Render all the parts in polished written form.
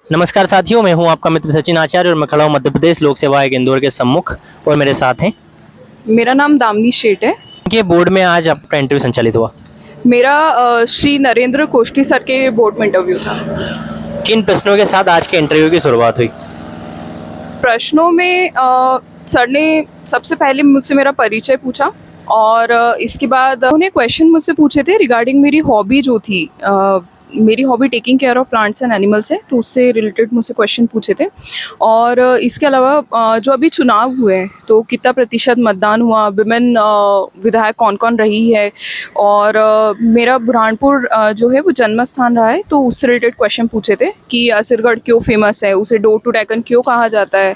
नमस्कार साथियों, मैं हूं आपका मित्र सचिन आचार्य और मैं खड़ा हूं मध्य प्रदेश लोक सेवा आयोग इंदौर के सम्मुख। और मेरे साथ हैं मेरा नाम दामिनी शेठ है। के बोर्ड में आज आपका इंटरव्यू संचालित हुआ। मेरा श्री नरेंद्र कोष्टी सर के बोर्ड में इंटरव्यू था। किन प्रश्नों के साथ आज के इंटरव्यू की शुरुआत हुई? प्रश्नों में सर ने सबसे पहले मुझसे मेरा परिचय पूछा और इसके बाद उन्होंने क्वेश्चन मुझसे पूछे थे रिगार्डिंग मेरी हॉबी जो थी। मेरी hobby taking care of plants and animals है, तो उससे रिलेटेड मुझसे क्वेश्चन पूछे थे। और इसके अलावा जो अभी चुनाव हुए हैं तो कितना प्रतिशत मतदान हुआ, विमेन विधायक कौन कौन रही है, और मेरा बुरहानपुर जो है वो जन्म स्थान रहा है, तो उससे रिलेटेड क्वेश्चन पूछे थे कि असरगढ़ क्यों फेमस है, उसे डोर टू डेकन क्यों कहा जाता है।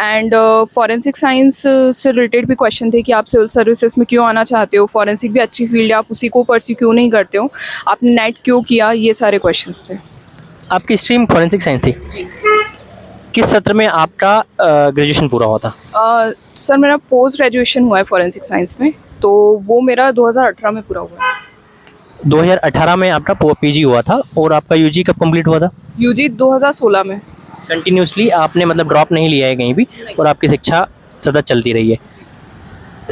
एंड फॉरेंसिक साइंस से रिलेटेड भी क्वेश्चन थे कि आप सिविल सर्विसेज में क्यों आना चाहते हो, फॉरेंसिक भी अच्छी फील्ड है, आप उसी को परस्यू क्यों नहीं करते हो, आपने नेट क्यों किया, ये सारे क्वेश्चंस थे। आपकी स्ट्रीम फॉरेंसिक साइंस थी। किस सत्र में आपका ग्रेजुएशन पूरा हुआ था? सर मेरा पोस्ट ग्रेजुएशन हुआ है फॉरेंसिक साइंस में, तो वो मेरा 2018 में पूरा हुआ है। 2018 में आपका पीजी हुआ था और आपका यूजी कब कंप्लीट हुआ था? यूजी 2016 में। कंटिन्यूसली आपने मतलब ड्रॉप नहीं लिया है कहीं भी और आपकी शिक्षा सतत चलती रही है।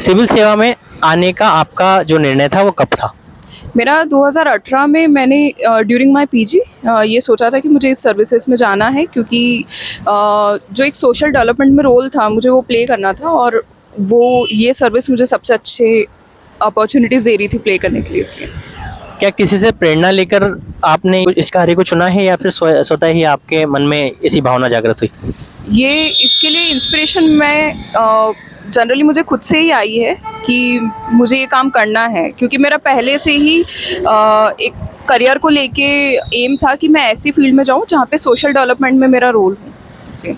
सिविल सेवा में आने का आपका जो निर्णय था वो कब था? मेरा 2018 में मैंने ड्यूरिंग माय पीजी ये सोचा था कि मुझे इस सर्विसेज में जाना है, क्योंकि जो एक सोशल डेवलपमेंट में रोल था मुझे वो प्ले करना था, और वो ये सर्विस मुझे सबसे अच्छे अपॉर्चुनिटीज़ दे रही थी प्ले करने के लिए, इसलिए। क्या किसी से प्रेरणा लेकर आपने इस कार्य को चुना है या फिर स्वतः ही आपके मन में ऐसी भावना जागृत हुई? ये इसके लिए इंस्पिरेशन मैं जनरली मुझे खुद से ही आई है कि मुझे ये काम करना है, क्योंकि मेरा पहले से ही एक करियर को लेके एम था कि मैं ऐसी फील्ड में जाऊं जहाँ पे सोशल डेवलपमेंट में मेरा रोल हो, इसलिए।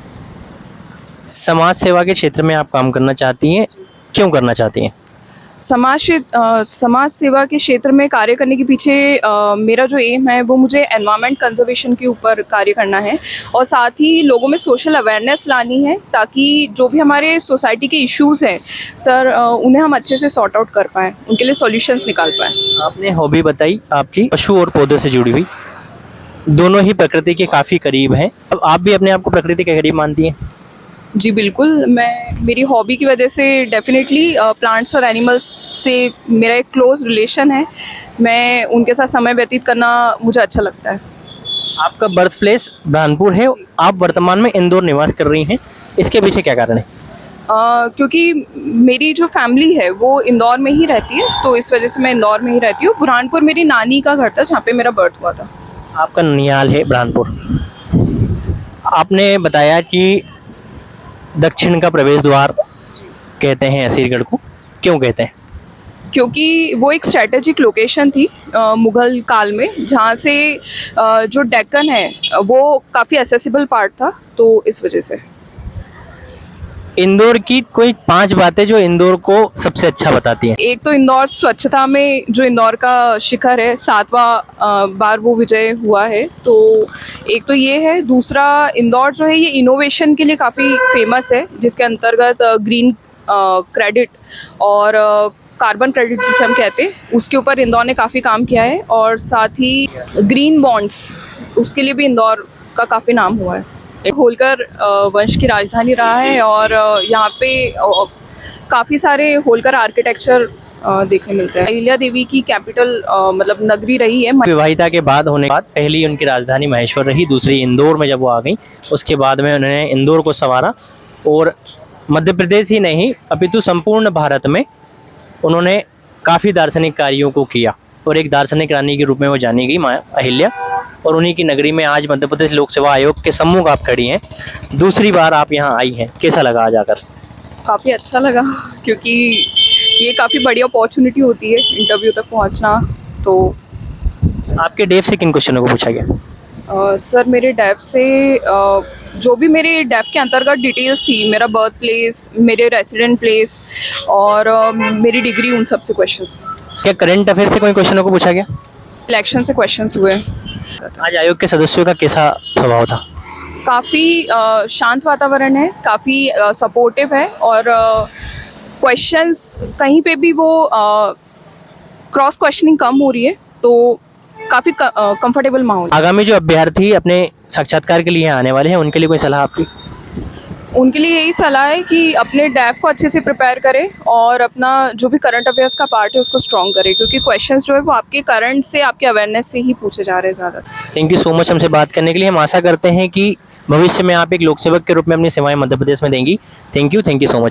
समाज सेवा के क्षेत्र में आप काम करना चाहती हैं, क्यों करना चाहती हैं? समाज सेवा के क्षेत्र में कार्य करने के पीछे मेरा जो एम है वो मुझे एनवायरनमेंट कंजर्वेशन के ऊपर कार्य करना है, और साथ ही लोगों में सोशल अवेयरनेस लानी है, ताकि जो भी हमारे सोसाइटी के इश्यूज़ हैं सर उन्हें हम अच्छे से सॉर्ट आउट कर पाएँ, उनके लिए सॉल्यूशंस निकाल पाएँ। आपने हॉबी बताई आपकी पशु और पौधों से जुड़ी हुई, दोनों ही प्रकृति के काफ़ी करीब हैं। अब आप भी अपने आप को प्रकृति के करीब मानती हैं? जी बिल्कुल, मैं मेरी हॉबी की वजह से डेफिनेटली प्लांट्स और एनिमल्स से मेरा एक क्लोज़ रिलेशन है। मैं उनके साथ समय व्यतीत करना मुझे अच्छा लगता है। आपका बर्थ प्लेस बुरहानपुर है, आप वर्तमान में इंदौर निवास कर रही हैं, इसके पीछे क्या कारण है? क्योंकि मेरी जो फैमिली है वो इंदौर में ही रहती है, तो इस वजह से मैं इंदौर में ही रहती हूँ। बुरहानपुर मेरी नानी का घर था जहाँ पे मेरा बर्थ हुआ था। आपका ननिहाल है बुरहानपुर। आपने बताया कि दक्षिण का प्रवेश द्वार कहते हैं असीरगढ़ को, क्यों कहते हैं? क्योंकि वो एक स्ट्रेटेजिक लोकेशन थी मुग़ल काल में, जहाँ से जो डेक्कन है वो काफ़ी एक्सेसिबल पार्ट था, तो इस वजह से। इंदौर की कोई 5 बातें जो इंदौर को सबसे अच्छा बताती हैं। एक तो इंदौर स्वच्छता में जो इंदौर का शिखर है, 7वां बार वो विजय हुआ है, तो एक तो ये है। दूसरा, इंदौर जो है ये इनोवेशन के लिए काफ़ी फेमस है, जिसके अंतर्गत ग्रीन क्रेडिट और कार्बन क्रेडिट जिसे हम कहते हैं, उसके ऊपर इंदौर ने काफ़ी काम किया है, और साथ ही ग्रीन बॉन्ड्स उसके लिए भी इंदौर का काफ़ी नाम हुआ है। होलकर वंश की राजधानी रहा है, और यहाँ पे काफ़ी सारे होलकर आर्किटेक्चर देखने मिलते हैं। अहिल्या देवी की कैपिटल मतलब नगरी रही है। विवाहिता के बाद होने के बाद पहली उनकी राजधानी महेश्वर रही, दूसरी इंदौर में जब वो आ गई, उसके बाद में उन्होंने इंदौर को संवारा, और मध्य प्रदेश ही नहीं अपितु संपूर्ण भारत में उन्होंने काफ़ी दार्शनिक कार्यों को किया, और एक दार्शनिक रानी के रूप में वो जानी गई माँ अहिल्या। और उन्हीं की नगरी में आज मध्य प्रदेश लोक सेवा आयोग के सम्मुख आप खड़ी हैं, दूसरी बार आप यहाँ आई हैं, कैसा लगा आज आकर? काफ़ी अच्छा लगा, क्योंकि ये काफ़ी बड़ी अपॉर्चुनिटी होती है इंटरव्यू तक पहुँचना। तो आपके डेफ से किन क्वेश्चनों को पूछा गया? सर मेरे डेफ से जो भी मेरे डेफ के अंतर्गत डिटेल्स थी, मेरा बर्थ प्लेस, मेरे रेसिडेंट प्लेस और मेरी डिग्री, उन सब से क्वेश्चंस। क्या करंट अफेयर से कोई क्वेश्चनों को पूछा गया? इलेक्शन से क्वेश्चंस हुए। आज आयोग के सदस्यों का कैसा स्वभाव था? काफ़ी शांत वातावरण है, काफ़ी सपोर्टिव है, और क्वेश्चंस कहीं पे भी वो क्रॉस क्वेश्चनिंग कम हो रही है, तो काफ़ी कंफर्टेबल माहौल। आगामी जो अभ्यर्थी अपने साक्षात्कार के लिए आने वाले हैं उनके लिए कोई सलाह आपकी? उनके लिए यही सलाह है कि अपने डैफ को अच्छे से प्रिपेयर करें और अपना जो भी करंट अफेयर्स का पार्ट है उसको स्ट्रॉन्ग करें, क्योंकि क्वेश्चंस जो है वो आपके करंट से, आपके अवेयरनेस से ही पूछे जा रहे हैं ज़्यादा। थैंक यू सो मच हमसे बात करने के लिए। हम आशा करते हैं कि भविष्य में आप एक लोक सेवक के रूप में अपनी सेवाएं मध्य प्रदेश में देंगी। Thank you so much.